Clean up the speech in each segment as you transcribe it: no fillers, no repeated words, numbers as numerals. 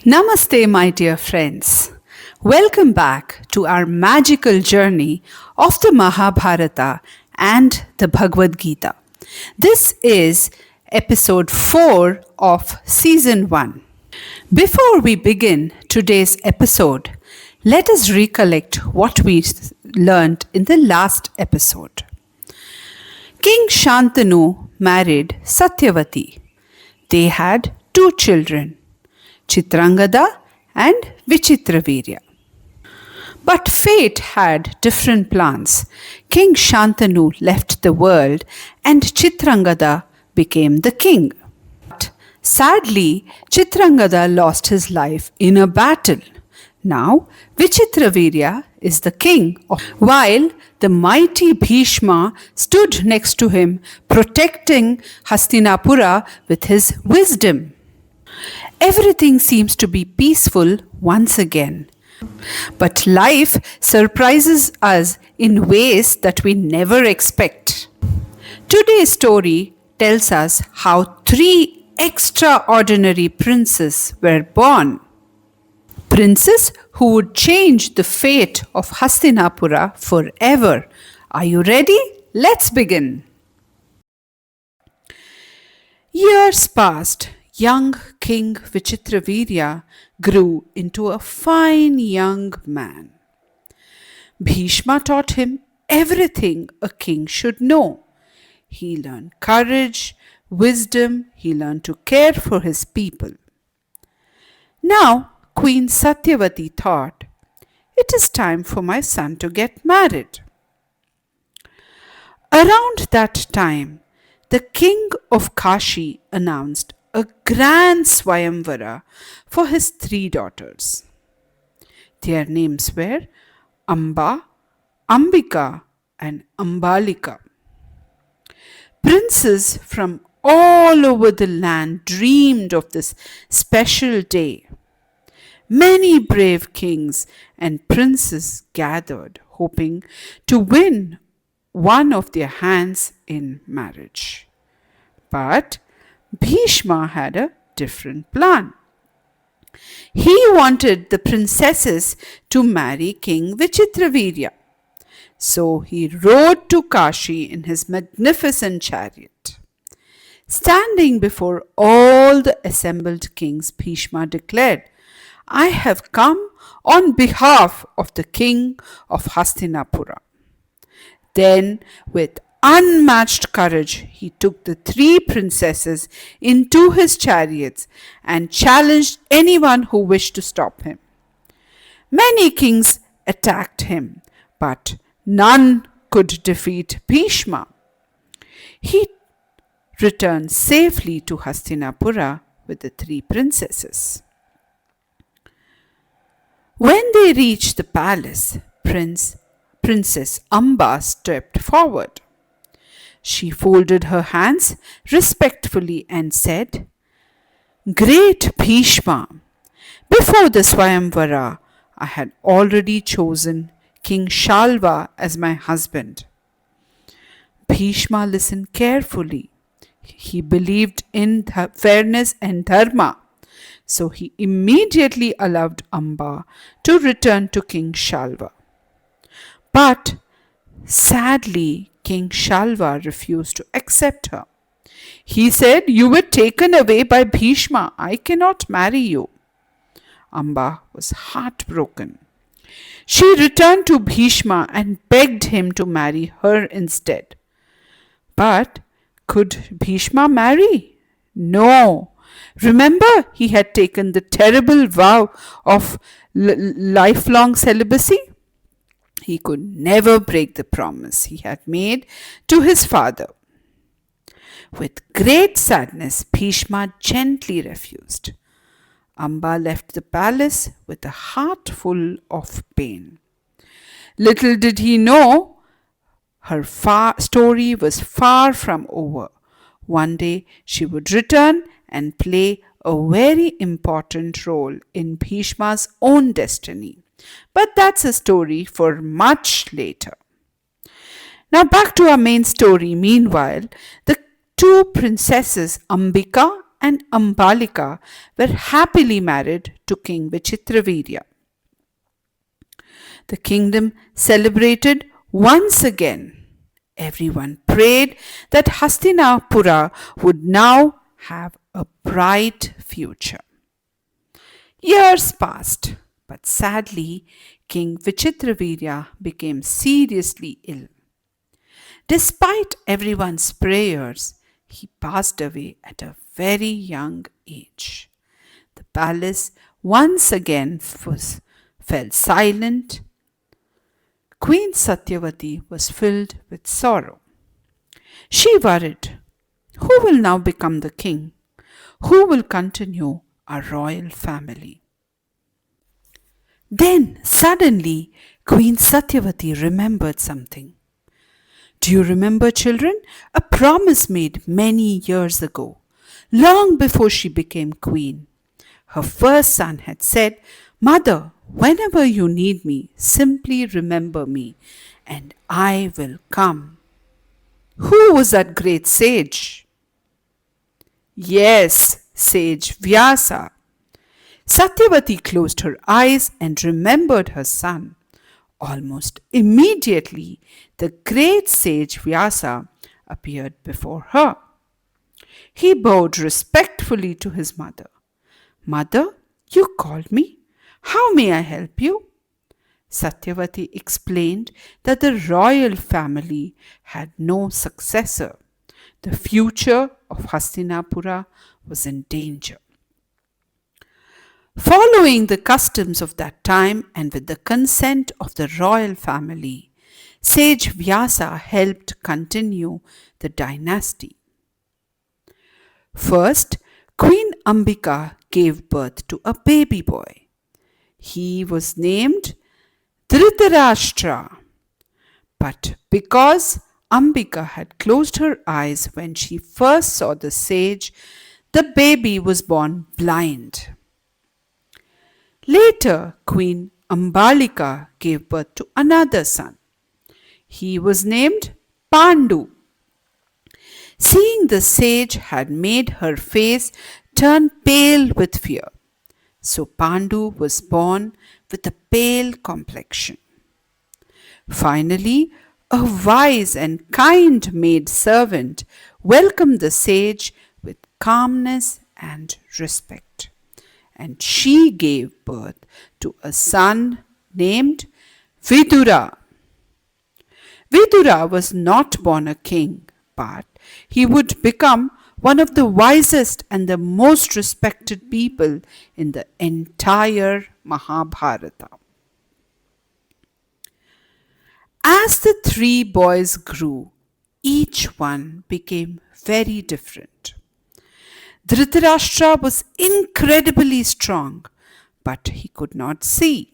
Namaste, my dear friends. Welcome back to our magical journey of the Mahabharata and the Bhagavad Gita. This is episode 4 of season 1. Before we begin today's episode, let us recollect what we learned in the last episode. King Shantanu married Satyavati. They had 2 children, Chitrangada and Vichitravirya. But fate had different plans. King Shantanu left the world and Chitrangada became the king. But sadly, Chitrangada lost his life in a battle. Now, Vichitravirya is the king, while the mighty Bhishma stood next to him, protecting Hastinapura with his wisdom. Everything seems to be peaceful once again. But life surprises us in ways that we never expect. Today's story tells us how 3 extraordinary princes were born. Princes who would change the fate of Hastinapura forever. Are you ready? Let's begin. Years passed. Young King Vichitravirya grew into a fine young man. Bhishma taught him everything a king should know. He learned courage, wisdom, he learned to care for his people. Now, Queen Satyavati thought, it is time for my son to get married. Around that time, the king of Kashi announced a grand Swayamvara for his 3 daughters. Their names were Amba, Ambika and Ambalika. Princes from all over the land dreamed of this special day. Many brave kings and princes gathered, hoping to win one of their hands in marriage. But Bhishma had a different plan. He wanted the princesses to marry King Vichitravirya. So he rode to Kashi in his magnificent chariot. Standing before all the assembled kings, Bhishma declared, I have come on behalf of the king of Hastinapura. Then, with unmatched courage, he took the 3 princesses into his chariots and challenged anyone who wished to stop him. Many kings attacked him, but none could defeat Bhishma. He returned safely to Hastinapura with the 3 princesses. When they reached the palace, Princess Amba stepped forward. She folded her hands respectfully and said, Great Bhishma, before the Swayamvara, I had already chosen King Shalva as my husband. Bhishma listened carefully. He believed in fairness and Dharma, so he immediately allowed Amba to return to King Shalva. But sadly, King Shalva refused to accept her. He said, You were taken away by Bhishma. I cannot marry you. Amba was heartbroken. She returned to Bhishma and begged him to marry her instead. But could Bhishma marry? No. Remember, he had taken the terrible vow of lifelong celibacy? He could never break the promise he had made to his father. With great sadness, Bhishma gently refused. Amba left the palace with a heart full of pain. Little did he know, her story was far from over. One day she would return and play a very important role in Bhishma's own destiny. But that's a story for much later. Now back to our main story. Meanwhile, the 2 princesses Ambika and Ambalika were happily married to King Vichitravirya. The kingdom celebrated once again. Everyone prayed that Hastinapura would now have a bright future. Years passed, but sadly, King Vichitravirya became seriously ill. Despite everyone's prayers, he passed away at a very young age. The palace once again fell silent. Queen Satyavati was filled with sorrow. She worried, who will now become the king? Who will continue our royal family? Then suddenly Queen Satyavati remembered something. Do you remember, children? A promise made many years ago, long before she became queen. Her first son had said, Mother, whenever you need me, simply remember me, and I will come. Who was that great sage? Yes, sage Vyasa. Satyavati closed her eyes and remembered her son. Almost immediately, the great sage Vyasa appeared before her. He bowed respectfully to his mother. Mother, you called me? How may I help you? Satyavati explained that the royal family had no successor. The future of Hastinapura was in danger. Following the customs of that time and with the consent of the royal family, sage Vyasa helped continue the dynasty. First, Queen Ambika gave birth to a baby boy. He was named Dhritarashtra. But because Ambika had closed her eyes when she first saw the sage, the baby was born blind. Later, Queen Ambalika gave birth to another son. He was named Pandu. Seeing the sage had made her face turn pale with fear, so Pandu was born with a pale complexion. Finally, a wise and kind maid servant welcomed the sage with calmness and respect, and she gave birth to a son named Vidura. Vidura was not born a king, but he would become one of the wisest and the most respected people in the entire Mahabharata. As the three boys grew, each one became very different. Dhritarashtra was incredibly strong, but he could not see.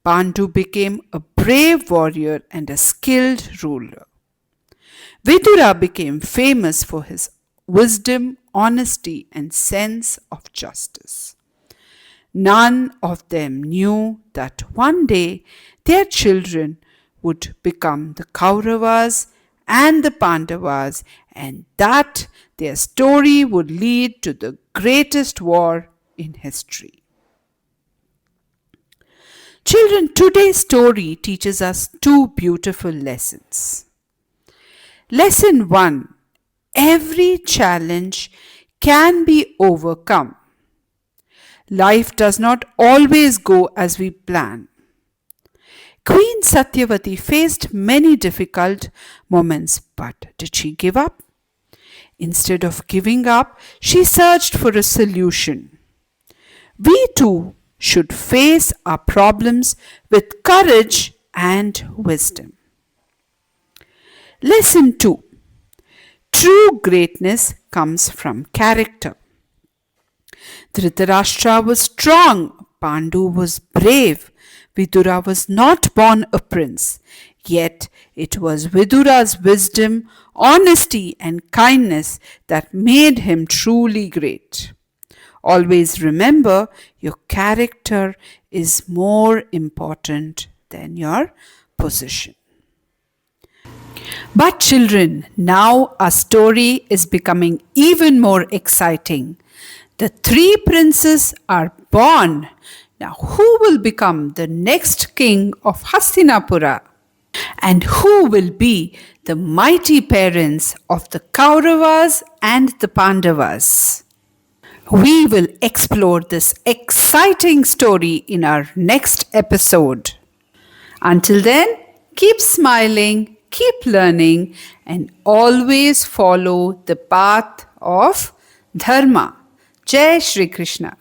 Pandu became a brave warrior and a skilled ruler. Vidura became famous for his wisdom, honesty, and sense of justice. None of them knew that one day their children would become the Kauravas and the Pandavas, and that their story would lead to the greatest war in history. Children, today's story teaches us two beautiful lessons. Lesson 1. Every challenge can be overcome. Life does not always go as we plan. Queen Satyavati faced many difficult moments, but did she give up? Instead of giving up, she searched for a solution. We too should face our problems with courage and wisdom. Lesson 2. True greatness comes from character. Dhritarashtra was strong, Pandu was brave, Vidura was not born a prince. Yet it was Vidura's wisdom, honesty, and kindness that made him truly great. Always remember, your character is more important than your position. But children, now our story is becoming even more exciting. The three princes are born. Now, who will become the next king of Hastinapura? And who will be the mighty parents of the Kauravas and the Pandavas? We will explore this exciting story in our next episode. Until then, keep smiling, keep learning, and always follow the path of Dharma. Jai Shri Krishna.